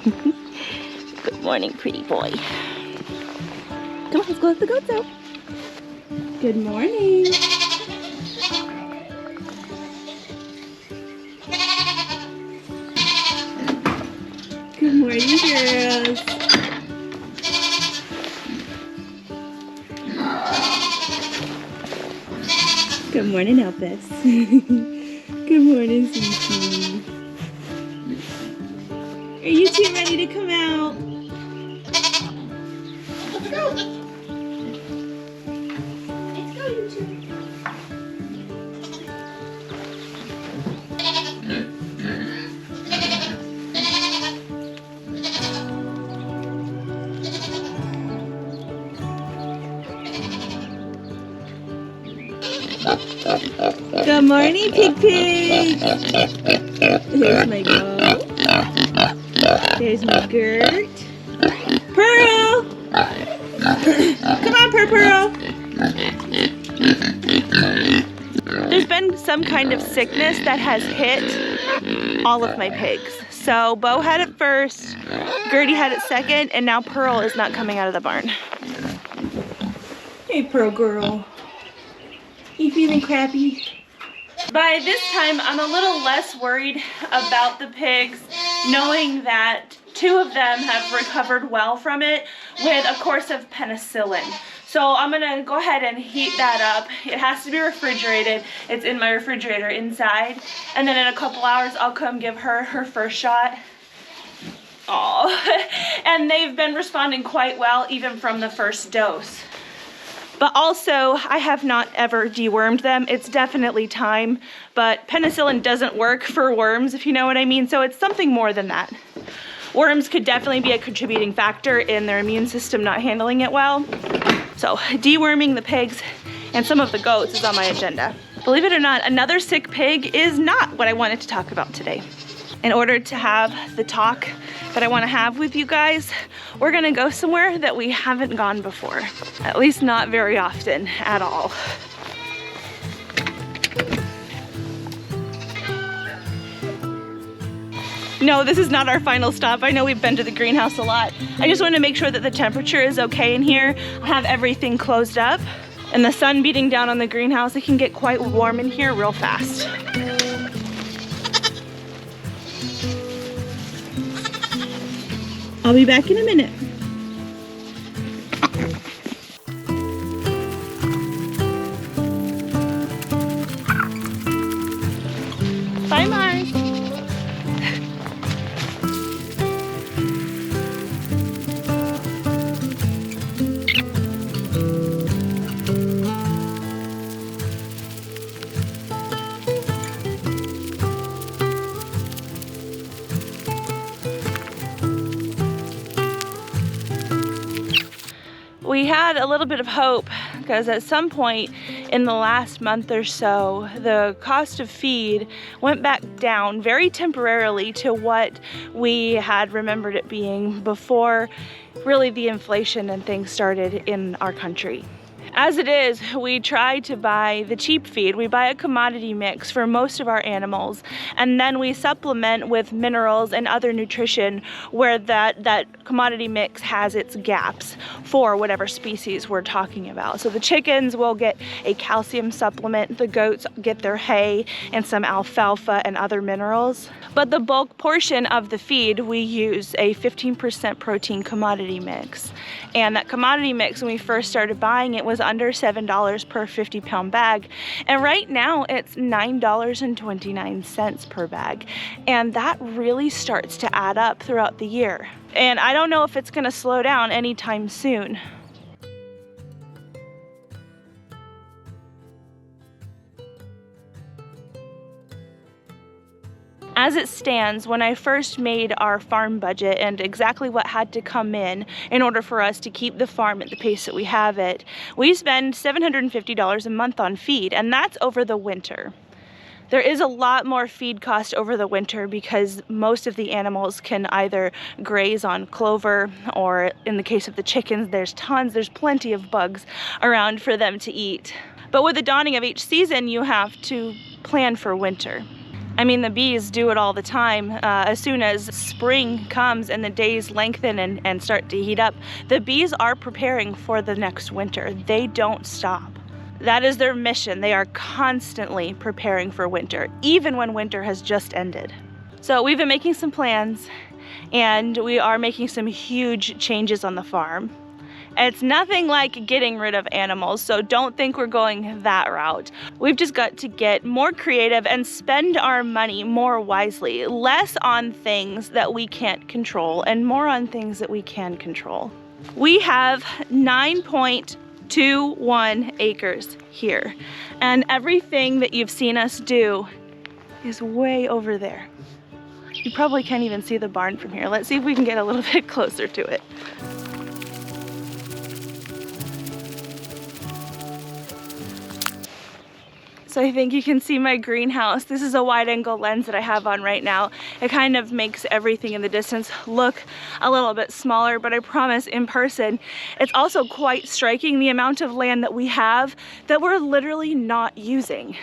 Good morning, pretty boy. Come on, let's go let the goats out. Good morning. Good morning, girls. Good morning, Elvis. Good morning, Susie. Are you two ready to come out? Let's go. Let's go, you two. Good morning, Pig Pig. There's my goat. There's my Gert. Pearl! Come on, Pearl. There's been some kind of sickness that has hit all of my pigs. So Bo had it first, Gertie had it second, and now Pearl is not coming out of the barn. Hey, Pearl girl. You feeling crappy? By this time, I'm a little less worried about the pigs, knowing that 2 of them have recovered well from it with a course of penicillin. So I'm gonna go ahead and heat that up. It has to be refrigerated. It's in my refrigerator inside. And then in a couple hours, I'll come give her her first shot. Aww. And they've been responding quite well, even from the first dose. But also, I have not ever dewormed them. It's definitely time, but penicillin doesn't work for worms, if you know what I mean, so it's something more than that. Worms could definitely be a contributing factor in their immune system not handling it well. So, deworming the pigs and some of the goats is on my agenda. Believe it or not, another sick pig is not what I wanted to talk about today. In order to have the talk that I want to have with you guys, we're gonna go somewhere that we haven't gone before. At least not very often at all. No, this is not our final stop. I know we've been to the greenhouse a lot. I just want to make sure that the temperature is okay in here. I have everything closed up and the sun beating down on the greenhouse. It can get quite warm in here real fast. I'll be back in a minute. Bye, Mars. We had a little bit of hope because at some point in the last month or so, the cost of feed went back down very temporarily to what we had remembered it being before really the inflation and things started in our country. As it is, we try to buy the cheap feed. We buy a commodity mix for most of our animals, and then we supplement with minerals and other nutrition where that commodity mix has its gaps for whatever species we're talking about. So the chickens will get a calcium supplement, the goats get their hay and some alfalfa and other minerals. But the bulk portion of the feed, we use a 15% protein commodity mix. And that commodity mix, when we first started buying it, was under $7 per 50-pound bag. And right now it's $9.29 per bag. And that really starts to add up throughout the year. And I don't know if it's gonna slow down anytime soon. As it stands, when I first made our farm budget and exactly what had to come in order for us to keep the farm at the pace that we have it, we spend $750 a month on feed, and that's over the winter. There is a lot more feed cost over the winter because most of the animals can either graze on clover, or in the case of the chickens, there's plenty of bugs around for them to eat. But with the dawning of each season, you have to plan for winter. I mean, the bees do it all the time. As soon as spring comes and the days lengthen and start to heat up, the bees are preparing for the next winter. They don't stop. That is their mission. They are constantly preparing for winter, even when winter has just ended. So we've been making some plans, and we are making some huge changes on the farm. It's nothing like getting rid of animals, so don't think we're going that route. We've just got to get more creative and spend our money more wisely, less on things that we can't control and more on things that we can control. We have 9.21 acres here, and everything that you've seen us do is way over there. You probably can't even see the barn from here. Let's see if we can get a little bit closer to it. So I think you can see my greenhouse. This is a wide angle lens that I have on right now. It kind of makes everything in the distance look a little bit smaller, but I promise in person, it's also quite striking the amount of land that we have that we're literally not using.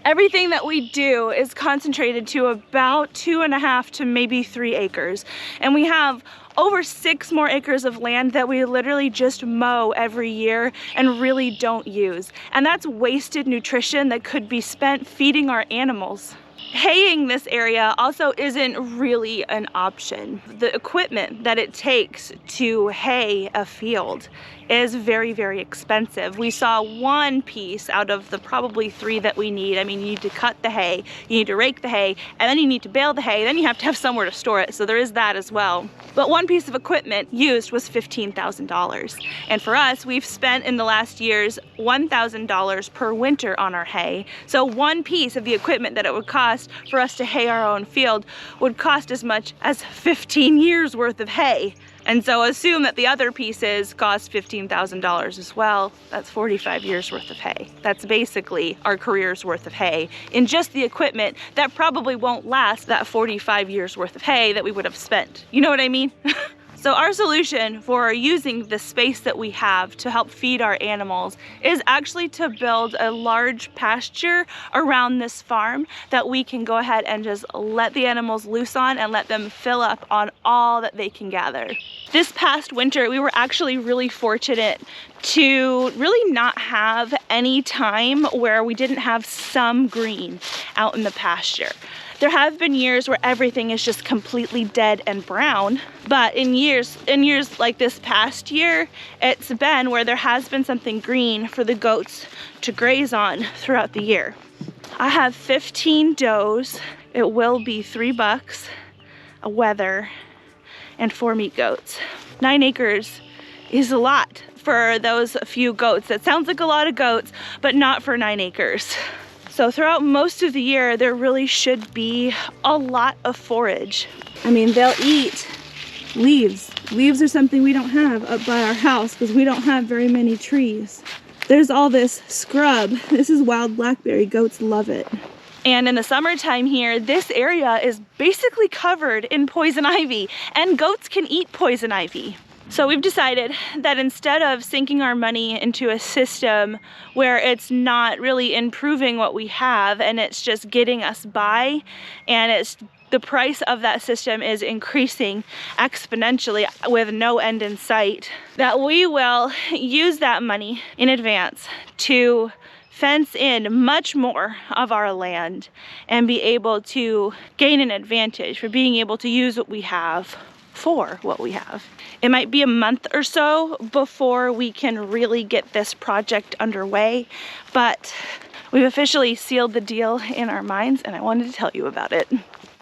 Everything that we do is concentrated to about 2.5 to maybe 3 acres. And we have over 6 more acres of land that we literally just mow every year and really don't use. And that's wasted nutrition that could be spent feeding our animals. Haying this area also isn't really an option. The equipment that it takes to hay a field is very, very expensive. We saw one piece out of the probably 3 that we need. I mean, you need to cut the hay, you need to rake the hay, and then you need to bale the hay, then you have to have somewhere to store it, so there is that as well. But one piece of equipment used was $15,000. And for us, we've spent in the last years $1,000 per winter on our hay. So one piece of the equipment that it would cost for us to hay our own field would cost as much as 15 years worth of hay. And so assume that the other pieces cost $15,000 as well. That's 45 years worth of hay. That's basically our career's worth of hay in just the equipment that probably won't last that 45 years worth of hay that we would have spent. You know what I mean? So our solution for using the space that we have to help feed our animals is actually to build a large pasture around this farm that we can go ahead and just let the animals loose on and let them fill up on all that they can gather. This past winter, we were actually really fortunate to really not have any time where we didn't have some green out in the pasture. There have been years where everything is just completely dead and brown, but in years like this past year, it's been where there has been something green for the goats to graze on throughout the year. I have 15 does. It will be 3 bucks, a wether, and 4 meat goats. 9 acres is a lot for those few goats. That sounds like a lot of goats, but not for 9 acres. So throughout most of the year, there really should be a lot of forage. I mean, they'll eat leaves. Leaves are something we don't have up by our house because we don't have very many trees. There's all this scrub. This is wild blackberry. Goats love it. And in the summertime here, this area is basically covered in poison ivy, and goats can eat poison ivy. So we've decided that instead of sinking our money into a system where it's not really improving what we have and it's just getting us by, and the price of that system is increasing exponentially with no end in sight, that we will use that money in advance to fence in much more of our land and be able to gain an advantage for being able to use what we have for what we have. It might be a month or so before we can really get this project underway, but we've officially sealed the deal in our minds, and I wanted to tell you about it.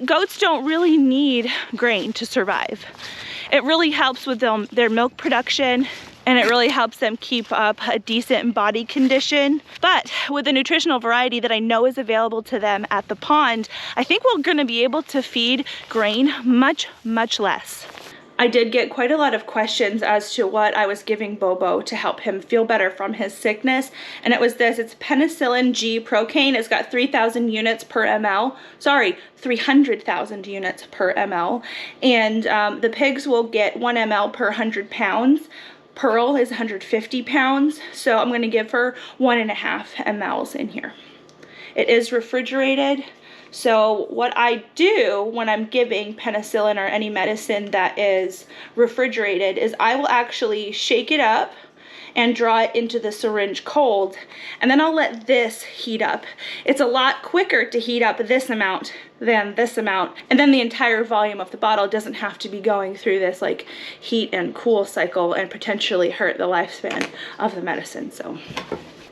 Goats don't really need grain to survive. It really helps with their milk production, and it really helps them keep up a decent body condition. But with the nutritional variety that I know is available to them at the pond, I think we're gonna be able to feed grain much, much less. I did get quite a lot of questions as to what I was giving Bobo to help him feel better from his sickness. And it was this, it's penicillin G procaine. It's got 3,000 units per ml. Sorry, 300,000 units per ml. And the pigs will get 1 ml per 100 pounds. Pearl is 150 pounds. So I'm gonna give her 1.5 mLs in here. It is refrigerated, So what I do when I'm giving penicillin or any medicine that is refrigerated is I will actually shake it up and draw it into the syringe cold, and then I'll let this heat up. It's a lot quicker to heat up this amount than this amount, and then the entire volume of the bottle doesn't have to be going through this like heat and cool cycle and potentially hurt the lifespan of the medicine. So.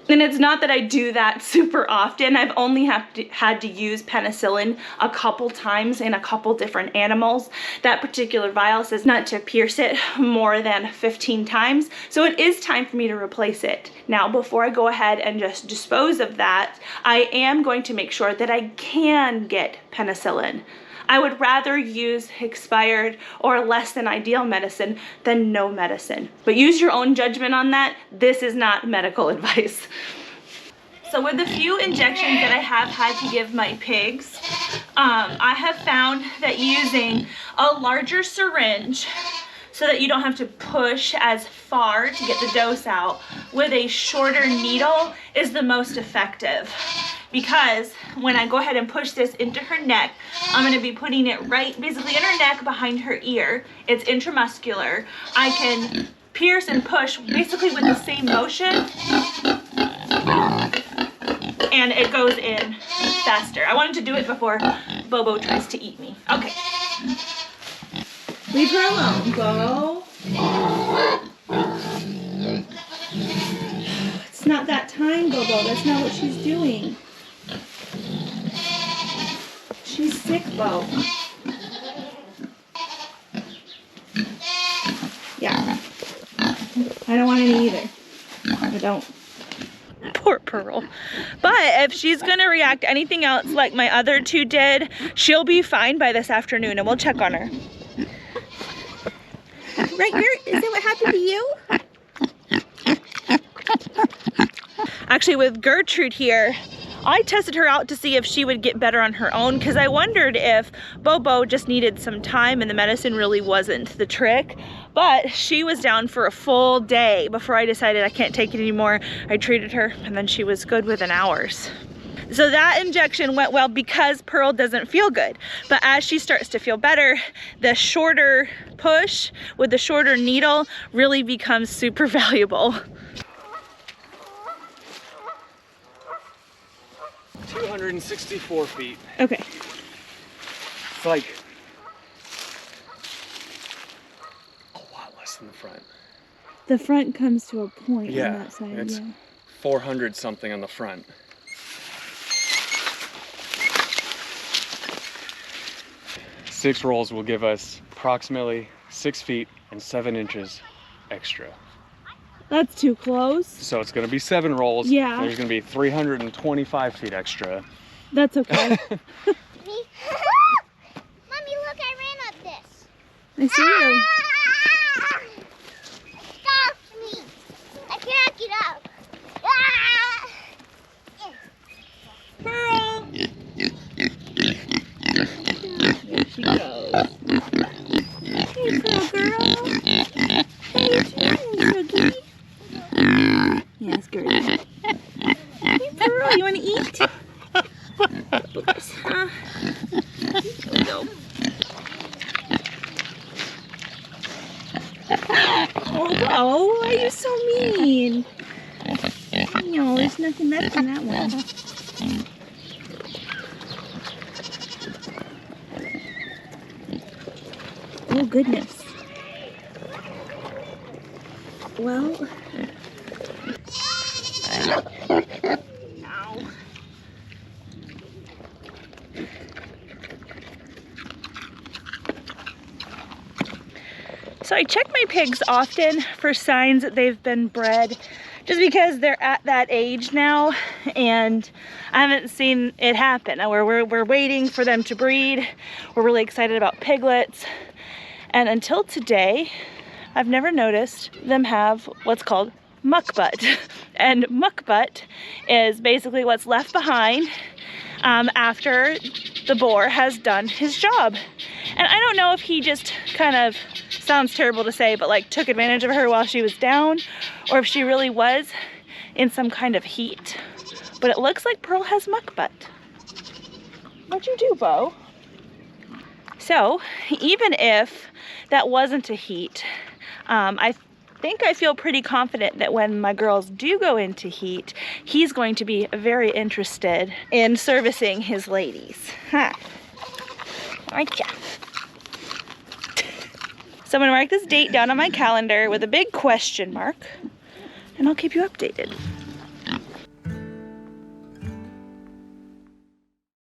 And it's not that I do that super often. I've only had to use penicillin a couple times in a couple different animals. That particular vial says not to pierce it more than 15 times. So it is time for me to replace it. Now, before I go ahead and just dispose of that, I am going to make sure that I can get penicillin. I would rather use expired or less than ideal medicine than no medicine. But use your own judgment on that. This is not medical advice. So with the few injections that I have had to give my pigs, I have found that using a larger syringe so that you don't have to push as far to get the dose out with a shorter needle is the most effective. Because when I go ahead and push this into her neck, I'm going to be putting it right basically in her neck behind her ear. It's intramuscular. I can pierce and push basically with the same motion, and it goes in faster. I wanted to do it before Bobo tries to eat me. Okay. Leave her alone, Bo. It's not that time, Bobo. That's not what she's doing. She's sick, Bo. Yeah. I don't want any either. I don't. Poor Pearl. But if she's gonna react anything else like my other two did, she'll be fine by this afternoon, and we'll check on her. Right here? Is that what happened to you? Actually, with Gertrude here, I tested her out to see if she would get better on her own, because I wondered if Bobo just needed some time and the medicine really wasn't the trick. But she was down for a full day before I decided I can't take it anymore. I treated her, and then she was good within hours. So that injection went well because Pearl doesn't feel good. But as she starts to feel better, the shorter push with the shorter needle really becomes super valuable. 264 feet. Okay. It's like a lot less than the front. The front comes to a point on Yeah, that side. it's Yeah. 400 something on the front. Six rolls will give us approximately 6 feet and 7 inches extra. That's too close. So it's going to be 7 rolls. Yeah. There's going to be 325 feet extra. That's okay. Mommy, look, I ran up this. I see you. Stop me. I can't get up. Pearl! There she goes. Hey, Pearl girl. How you doing, Cookie? Yes, good. Hey, Pearl, you want to eat? Boogers, huh? Here we go. Oh, why are you so mean? No, there's nothing left in that one. Oh, goodness. Well. Ow. So I check my pigs often for signs that they've been bred, just because they're at that age now and I haven't seen it happen. We're waiting for them to breed. We're really excited about piglets. And until today, I've never noticed them have what's called muck butt. And muck butt is basically what's left behind after the boar has done his job. And I don't know if he just kind of, sounds terrible to say, but like took advantage of her while she was down, or if she really was in some kind of heat. But it looks like Pearl has muck butt. What'd you do, Bo? So, even if that wasn't a heat, I think I feel pretty confident that when my girls do go into heat, he's going to be very interested in servicing his ladies. Huh. Aren't ya? So I'm gonna mark this date down on my calendar with a big question mark, and I'll keep you updated.